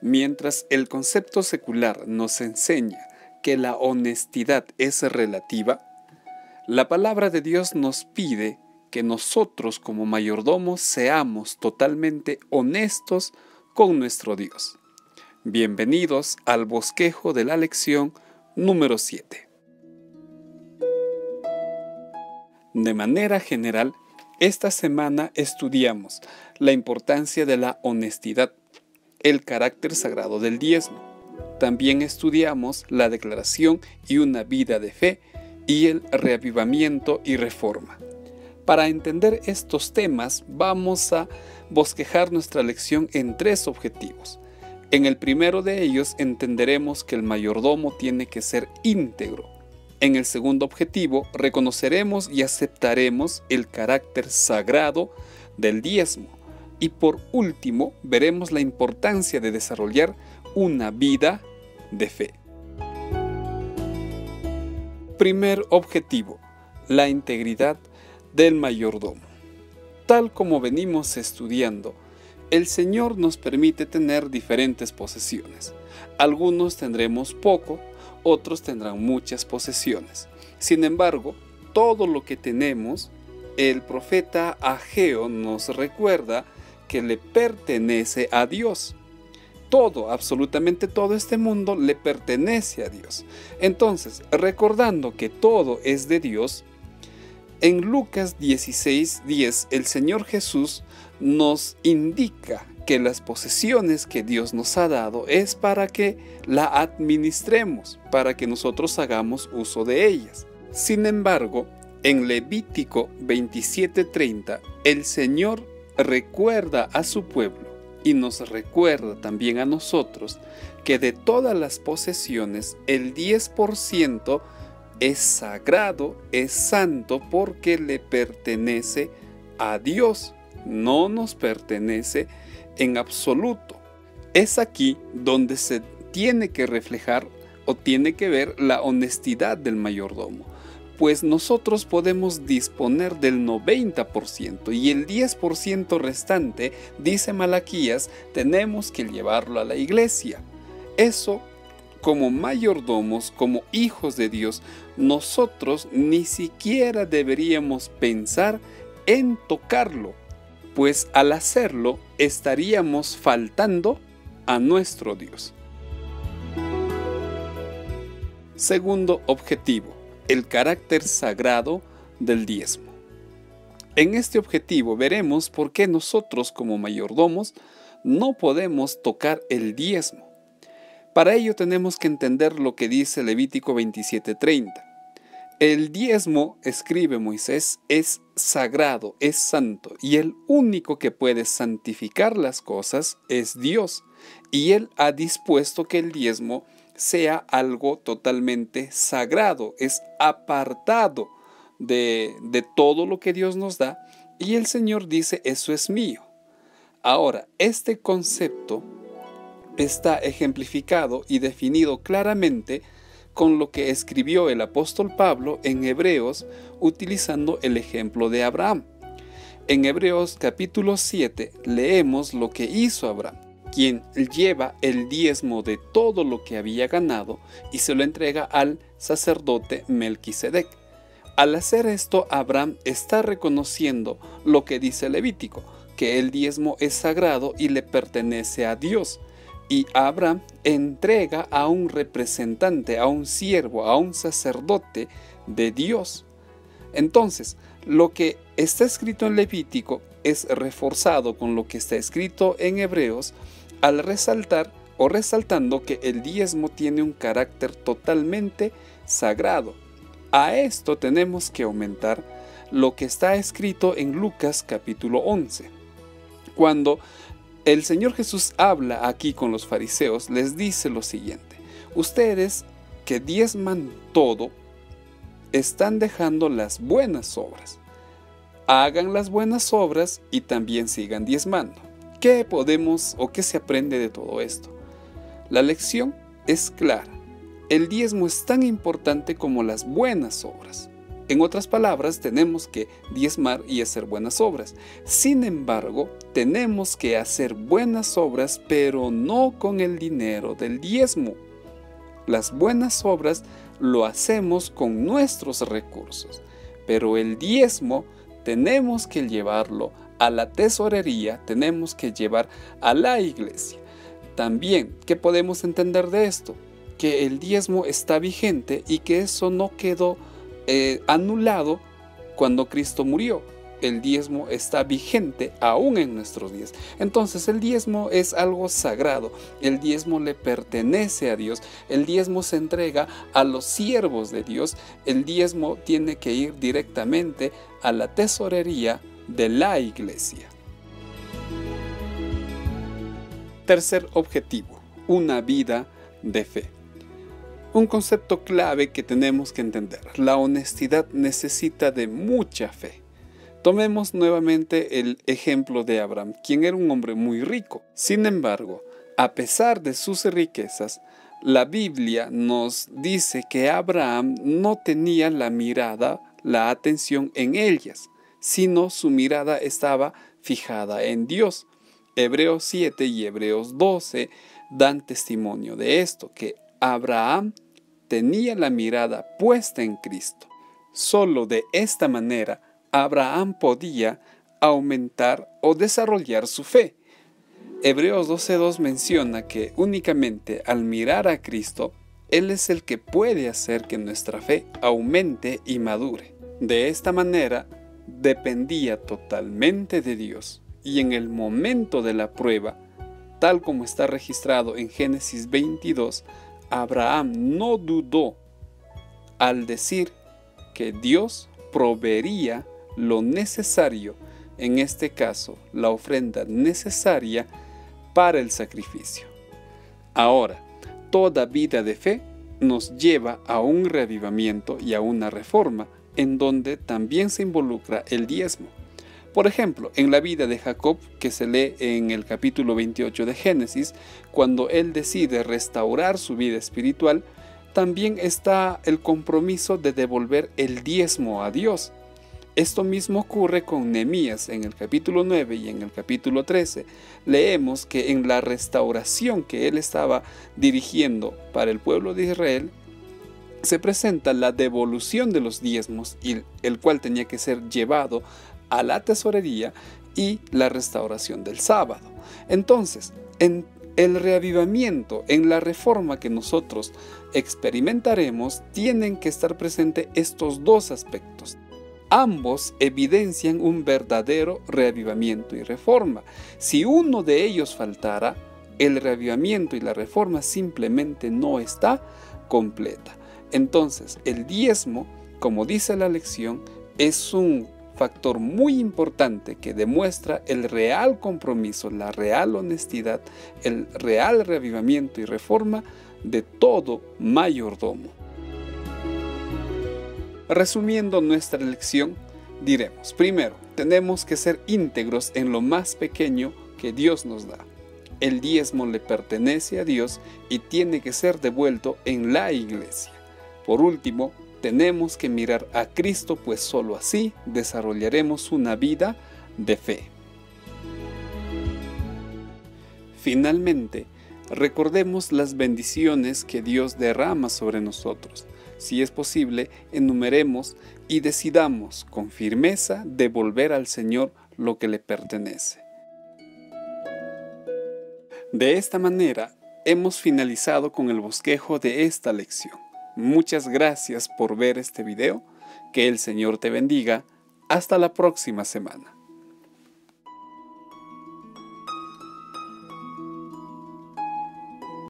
Mientras el concepto secular nos enseña que la honestidad es relativa, la palabra de Dios nos pide que nosotros como mayordomos seamos totalmente honestos con nuestro Dios. Bienvenidos al bosquejo de la lección número 7. De manera general, esta semana estudiamos la importancia de la honestidad, el carácter sagrado del diezmo. También estudiamos la declaración y una vida de fe y el reavivamiento y reforma. Para entender estos temas, vamos a bosquejar nuestra lección en 3 objetivos. En el primero de ellos entenderemos que el mayordomo tiene que ser íntegro. En el segundo objetivo, reconoceremos y aceptaremos el carácter sagrado del diezmo. Y por último, veremos la importancia de desarrollar una vida de fe. Primer objetivo, la integridad del mayordomo. Tal como venimos estudiando, el Señor nos permite tener diferentes posesiones. Algunos tendremos poco, otros tendrán muchas posesiones. Sin embargo, todo lo que tenemos, el profeta Ageo nos recuerda que le pertenece a Dios. Todo, absolutamente todo este mundo le pertenece a Dios. Entonces, recordando que todo es de Dios, en Lucas 16:10 el Señor Jesús nos indica que las posesiones que Dios nos ha dado es para que la administremos, para que nosotros hagamos uso de ellas. Sin embargo, en Levítico 27:30 el Señor recuerda a su pueblo y nos recuerda también a nosotros que de todas las posesiones el 10% es sagrado, es santo porque le pertenece a Dios, no nos pertenece en absoluto. Es aquí donde se tiene que reflejar o tiene que ver la honestidad del mayordomo, pues nosotros podemos disponer del 90% y el 10% restante, dice Malaquías, tenemos que llevarlo a la iglesia. Eso, como mayordomos, como hijos de Dios, nosotros ni siquiera deberíamos pensar en tocarlo, pues al hacerlo estaríamos faltando a nuestro Dios. Segundo objetivo, el carácter sagrado del diezmo. En este objetivo veremos por qué nosotros como mayordomos no podemos tocar el diezmo. Para ello tenemos que entender lo que dice Levítico 27:30. El diezmo, escribe Moisés, es sagrado, es santo, y el único que puede santificar las cosas es Dios. Y Él ha dispuesto que el diezmo sea algo totalmente sagrado, es apartado de todo lo que Dios nos da, y el Señor dice, eso es mío. Ahora, este concepto está ejemplificado y definido claramente con lo que escribió el apóstol Pablo en Hebreos, utilizando el ejemplo de Abraham. En Hebreos capítulo 7 leemos lo que hizo Abraham, quien lleva el diezmo de todo lo que había ganado y se lo entrega al sacerdote Melquisedec. Al hacer esto, Abraham está reconociendo lo que dice Levítico, que el diezmo es sagrado y le pertenece a Dios. Y Abraham entrega a un representante, a un siervo, a un sacerdote de Dios. Entonces, lo que está escrito en Levítico es reforzado con lo que está escrito en Hebreos al resaltar o resaltando que el diezmo tiene un carácter totalmente sagrado. A esto tenemos que aumentar lo que está escrito en Lucas capítulo 11. Cuando el Señor Jesús habla aquí con los fariseos, les dice lo siguiente: ustedes que diezman todo, están dejando las buenas obras. Hagan las buenas obras y también sigan diezmando. ¿Qué podemos o qué se aprende de todo esto? La lección es clara. El diezmo es tan importante como las buenas obras. En otras palabras, tenemos que diezmar y hacer buenas obras. Sin embargo, tenemos que hacer buenas obras, pero no con el dinero del diezmo. Las buenas obras lo hacemos con nuestros recursos, pero el diezmo tenemos que llevarlo a la tesorería, tenemos que llevar a la iglesia. También, ¿qué podemos entender de esto? Que el diezmo está vigente y que eso no quedó anulado cuando Cristo murió. El diezmo está vigente aún en nuestros días. Entonces el diezmo es algo sagrado. El diezmo le pertenece a Dios. El diezmo se entrega a los siervos de Dios. El diezmo tiene que ir directamente a la tesorería de la iglesia. Tercer objetivo: una vida de fe. Un concepto clave que tenemos que entender: la honestidad necesita de mucha fe. Tomemos nuevamente el ejemplo de Abraham, quien era un hombre muy rico. Sin embargo, a pesar de sus riquezas, la Biblia nos dice que Abraham no tenía la mirada, la atención en ellas, sino su mirada estaba fijada en Dios. Hebreos 7 y Hebreos 12 dan testimonio de esto, que Abraham tenía la mirada puesta en Cristo. Solo de esta manera Abraham podía aumentar o desarrollar su fe. Hebreos 12:2 menciona que únicamente al mirar a Cristo, Él es el que puede hacer que nuestra fe aumente y madure. De esta manera, dependía totalmente de Dios, y en el momento de la prueba, tal como está registrado en Génesis 22, Abraham no dudó al decir que Dios proveería lo necesario, en este caso la ofrenda necesaria para el sacrificio. Ahora, toda vida de fe nos lleva a un reavivamiento y a una reforma, en donde también se involucra el diezmo. Por ejemplo, en la vida de Jacob, que se lee en el capítulo 28 de Génesis, cuando él decide restaurar su vida espiritual, también está el compromiso de devolver el diezmo a Dios. Esto mismo ocurre con Nehemías en el capítulo 9 y en el capítulo 13. Leemos que en la restauración que él estaba dirigiendo para el pueblo de Israel, se presenta la devolución de los diezmos, y el cual tenía que ser llevado a la tesorería, y la restauración del sábado. Entonces, en el reavivamiento, en la reforma que nosotros experimentaremos, tienen que estar presentes estos dos aspectos. Ambos evidencian un verdadero reavivamiento y reforma. Si uno de ellos faltara, el reavivamiento y la reforma simplemente no está completa. Entonces, el diezmo, como dice la lección, es un factor muy importante que demuestra el real compromiso, la real honestidad, el real reavivamiento y reforma de todo mayordomo. Resumiendo nuestra lección, diremos: primero, tenemos que ser íntegros en lo más pequeño que Dios nos da. El diezmo le pertenece a Dios y tiene que ser devuelto en la iglesia. Por último, tenemos que mirar a Cristo, pues solo así desarrollaremos una vida de fe. Finalmente, recordemos las bendiciones que Dios derrama sobre nosotros. Si es posible, enumeremos y decidamos con firmeza devolver al Señor lo que le pertenece. De esta manera, hemos finalizado con el bosquejo de esta lección. Muchas gracias por ver este video. Que el Señor te bendiga. Hasta la próxima semana.